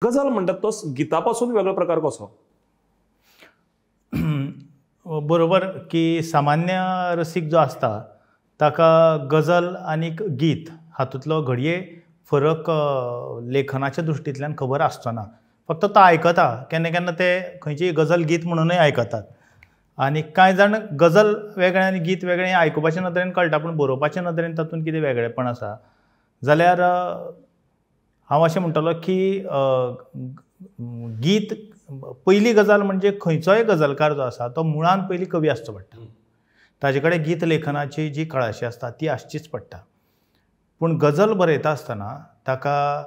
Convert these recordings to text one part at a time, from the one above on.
गजाल म्हणतात तो गितापासून वेगळो प्रकार कसो? बरोबर की सामान्य रसीक जो असता ताका गजल आनीक गीत हातूंतलो घडये फरक लेखनाच्या दृश्टींतल्यान खबर आसचो ना. फक्त तो आयकता, केन्ना केन्ना ते खंयचीय गजल गीत म्हणूनय आयकतात. आनी कांय जाण गजल वेगळें आनी गीत वेगळें हें आयकुपाच्या नदरेन कळटा, पूण बरोवपाच्या नदरेन तातूंत कितें वेगळेपण आसा जाल्यार हांव अशें म्हणटलों की गीत पयली गजाल म्हणजे खंयचोय गजलकार जो आसा तो मुळान पयलीं कवी आसचो पडटा. ताजे कडेन गीत लेखनाची जी कळाशी आसता ती आसचीच पडटा. पूण गजल बरयता आसतना ताका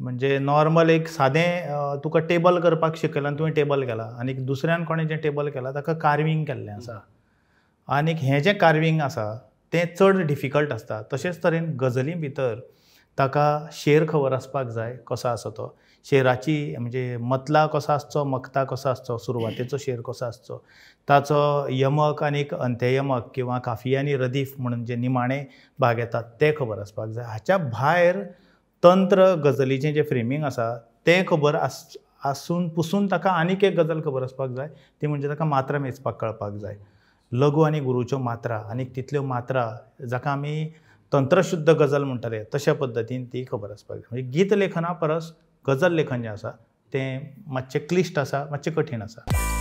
म्हणजे नॉर्मल एक सादें तुका टेबल करपाक शिकयलां आनी तुवें टेबल केलां आनी दुसऱ्यान कोणें जें टेबल केलां ताका कार्विंग केल्लें आसा. आनीक हें जें कार्विंग आसा तें चड डिफिकल्ट आसता. तशेंच तरेन गजली भितर ताका शेर खबर आसपाक जाय कसो आसा तो, शेराची म्हणजे मतला कसो आसचो, मक्ता कसो आसचो, सुरवातेचो शेर कसो आसचो, ताचो यमक आनीक अंत्ययमक किंवा काफिया आनी रदीफ म्हणून जे निमाणे भाग येतात ते खबर आसपाक जाय. हाच्या भायर तंत्र गजलीचें जें फ्रेमींग आसा तें खबर आसून पुसून ताका आनीक एक गजल खबर आसपाक जाय, ती म्हणजे ताका मात्रा मेजपाक कळपाक जाय. लघु आनी गुरूच्यो मात्रा आनीक तितल्यो मात्रा जाका आमी तंत्रशुद्ध गजल म्हणटाले तशा पद्दतीन ती खबर आसपाक जाय. म्हणजे गीत लेखना परस गजल लेखन जें आसा तें मातशें क्लिश्ट आसा, मातशें कठीण आसा.